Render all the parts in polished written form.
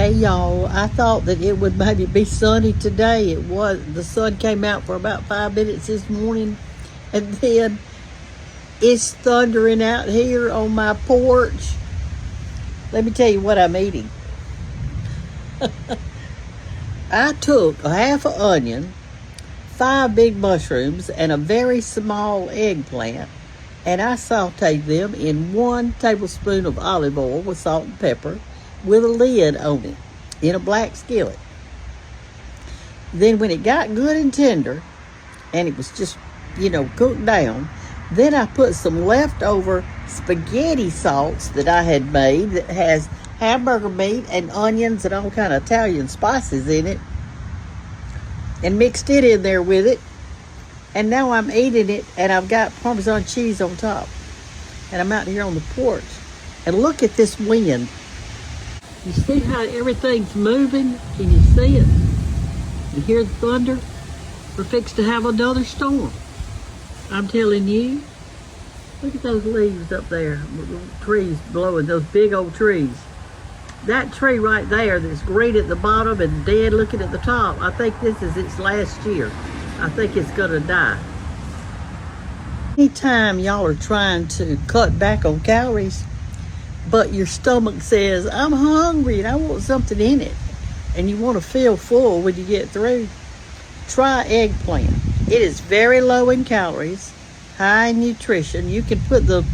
Hey y'all, I thought that it would maybe be sunny today. It was. The sun came out for about 5 minutes this morning, and then it's thundering out here on my porch. Let me tell you what I'm eating. I took a half an onion, 5 big mushrooms, and a very small eggplant, and I sauteed them in 1 tablespoon of olive oil with salt and pepper, with a lid on it in a black skillet. Then when it got good and tender and it was just, cooked down, then I put some leftover spaghetti sauce that I had made that has hamburger meat and onions and all kind of Italian spices in it, and mixed it in there with it. And now I'm eating it, and I've got Parmesan cheese on top. And I'm out here on the porch, and look at this wind. You see how everything's moving? Can you see it? You hear the thunder? We're fixed to have another storm. I'm telling you. Look at those leaves up there. Trees blowing, those big old trees. That tree right there that's green at the bottom and dead looking at the top, I think this is its last year. I think it's gonna die. Anytime y'all are trying to cut back on calories, but your stomach says, I'm hungry and I want something in it, and you want to feel full when you get through, try eggplant. It is very low in calories, high in nutrition. You can put the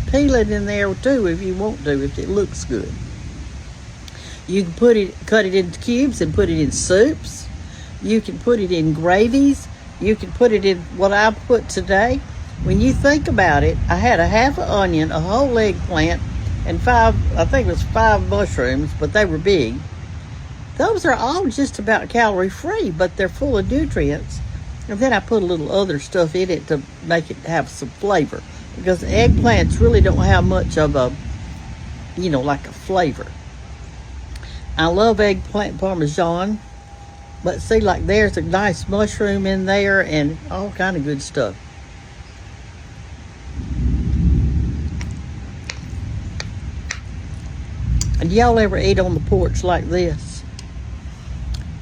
peeling in there too if you want to, if it looks good. You can cut it into cubes and put it in soups. You can put it in gravies. You can put it in what I put today. When you think about it, I had a half an onion, a whole eggplant, and 5 mushrooms, but they were big. Those are all just about calorie free, but they're full of nutrients. And then I put a little other stuff in it to make it have some flavor, because eggplants really don't have much of a, like a flavor. I love eggplant Parmesan, but see, like there's a nice mushroom in there and all kind of good stuff. And y'all ever eat on the porch like this?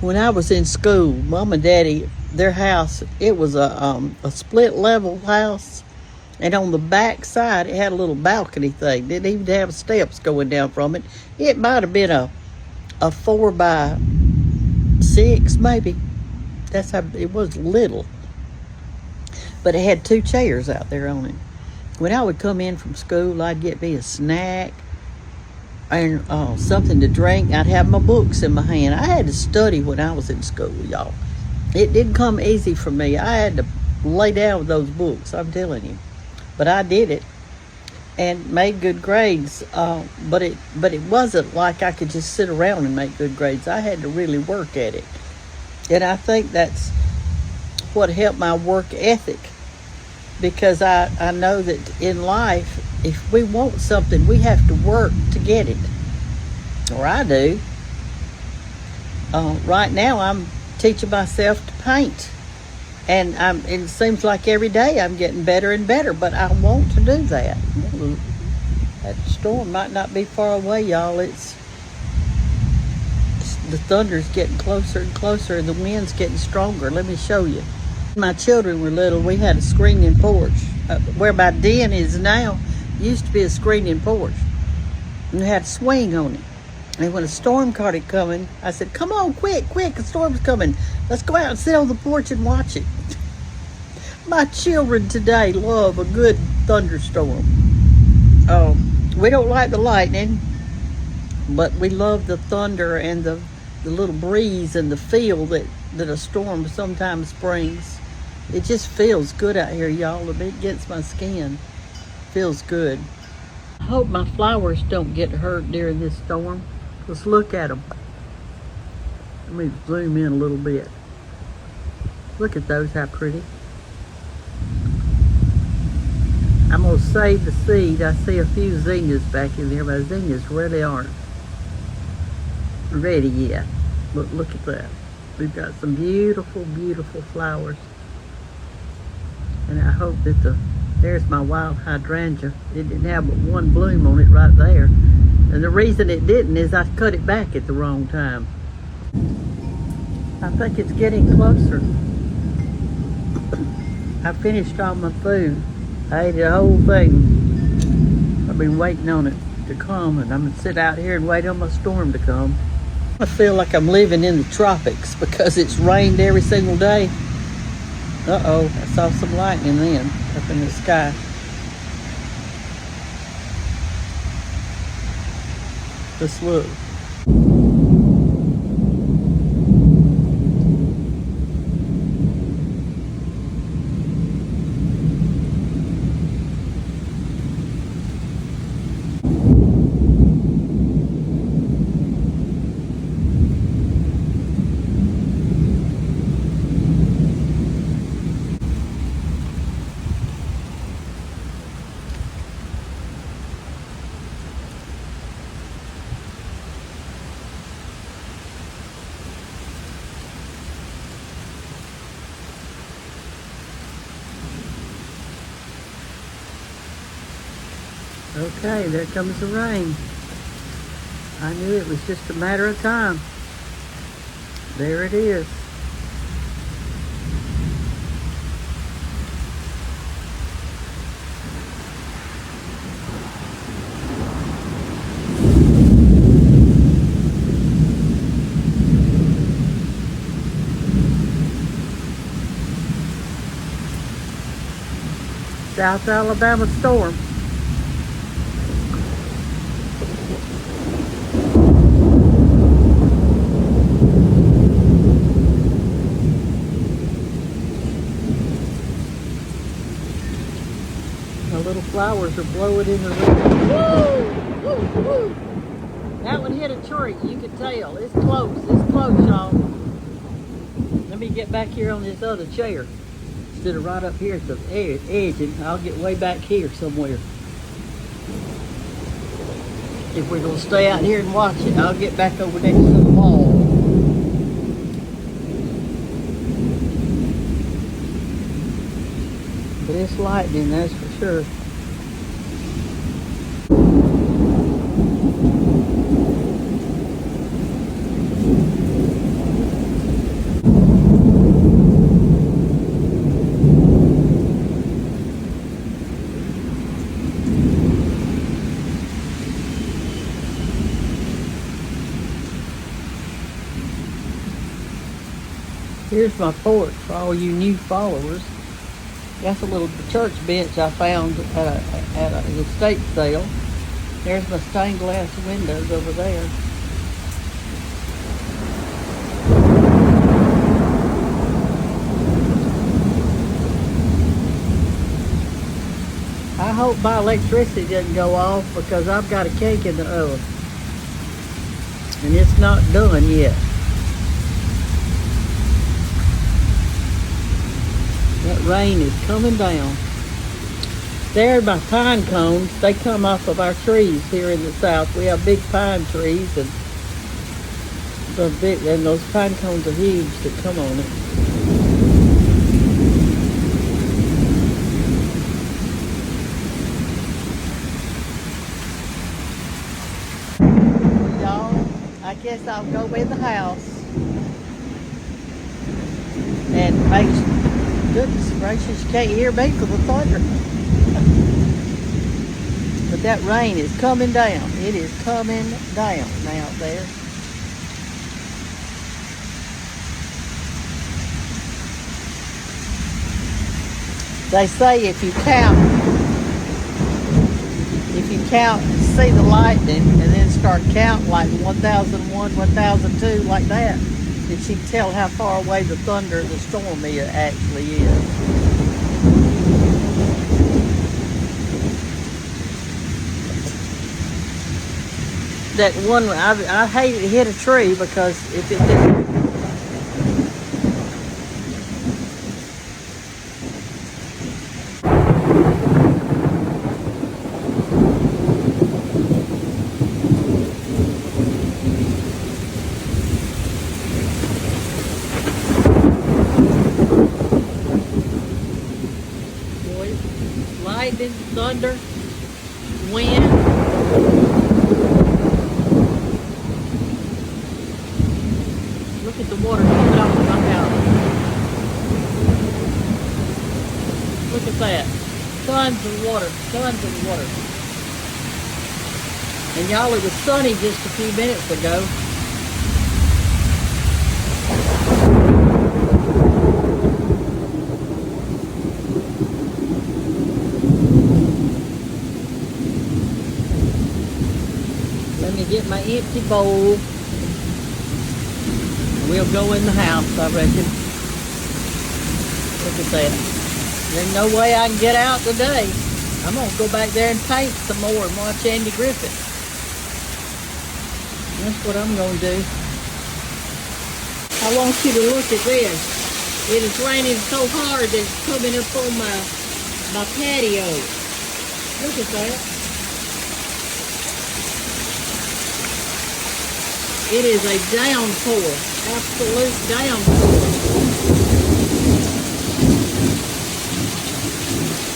When I was in school, Mom and Daddy, their house, it was a split level house, and on the back side it had a little balcony thing. Didn't even have steps going down from it. It might have been a 4 by 6 maybe. That's how it was, little. But it had 2 chairs out there on it. When I would come in from school, I'd get me a snack and something to drink. I'd have my books in my hand. I had to study when I was in school, y'all. It didn't come easy for me. I had to lay down with those books, I'm telling you. But I did it and made good grades. But it wasn't like I could just sit around and make good grades. I had to really work at it. And I think that's what helped my work ethic, because I know that in life, if we want something, we have to work to get it. Or I do. Right now, I'm teaching myself to paint. And it seems like every day I'm getting better and better, but I want to do that. That storm might not be far away, y'all. The thunder's getting closer and closer, and the wind's getting stronger. Let me show you. When my children were little, we had a screened-in porch. Where my den is now, used to be a screened-in porch. And it had a swing on it. And when a storm started coming, I said, come on, quick, a storm's coming. Let's go out and sit on the porch and watch it. My children today love a good thunderstorm. We don't like the lightning, but we love the thunder and the little breeze and the feel that a storm sometimes brings. It just feels good out here, y'all. It gets my skin. Feels good. I hope my flowers don't get hurt during this storm. Let's look at them. Let me zoom in a little bit. Look at those, how pretty. I'm going to save the seed. I see a few zinnias back in there, but zinnias really aren't ready yet. Look at that. We've got some beautiful, beautiful flowers. And I hope that there's my wild hydrangea. It didn't have but 1 bloom on it right there. And the reason it didn't is I cut it back at the wrong time. I think it's getting closer. I finished all my food. I ate the whole thing. I've been waiting on it to come, and I'm gonna sit out here and wait on my storm to come. I feel like I'm living in the tropics because it's rained every single day. Uh-oh, I saw some lightning then up in the sky. Just look. Okay, there comes the rain. I knew it was just a matter of time. There it is. South Alabama storm. The little flowers are blowing in the wind. Woo! Woo! Woo! That one hit a tree. You can tell. It's close. It's close, y'all. Let me get back here on this other chair instead of right up here at the edge, and I'll get way back here somewhere. If we're going to stay out here and watch it, I'll get back over next to the wall. But it's lightning, that's for sure. Here's my porch for all you new followers. That's a little church bench I found at an estate sale. There's my stained glass windows over there. I hope my electricity doesn't go off because I've got a cake in the oven. And it's not done yet. That rain is coming down. There are my pine cones. They come off of our trees here in the south. We have big pine trees, and those pine cones are huge that come on it. Y'all, I guess I'll go in the house and make sure. Goodness gracious, you can't hear me for the thunder. But that rain is coming down. It is coming down now there. They say if you count, see the lightning, and then start counting like 1001, 1002, like that, you can tell how far away the thunder, the storm actually is. That one, I hate it hit a tree because if it didn't. Lightning, thunder, wind. Look at the water coming off of my house. Look at that. Tons of water. Tons of water. And y'all, it was sunny just a few minutes ago. Let me get my empty bowl. We'll go in the house, I reckon. Look at that. There's no way I can get out today. I'm going to go back there and paint some more and watch Andy Griffith. That's what I'm going to do. I want you to look at this. It is raining so hard that it's coming up on my patio. Look at that. It is a downpour, absolute downpour.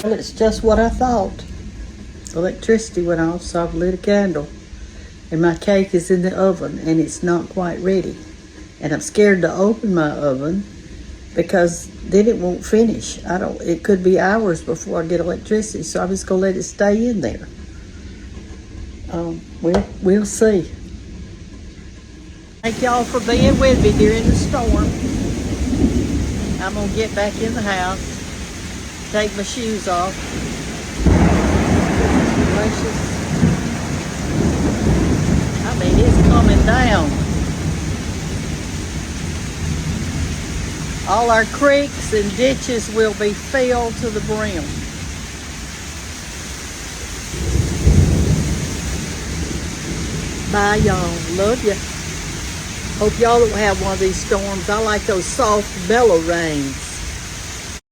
Well, it's just what I thought. Electricity went off, so I've lit a candle. And my cake is in the oven, and it's not quite ready. And I'm scared to open my oven because then it won't finish. It could be hours before I get electricity, so I'm just gonna let it stay in there. We'll see. Thank y'all for being with me during the storm. I'm gonna get back in the house, take my shoes off. Gracious. I mean, it's coming down. All our creeks and ditches will be filled to the brim. Bye, y'all. Love ya. Hope y'all don't have one of these storms. I like those soft, mellow rains.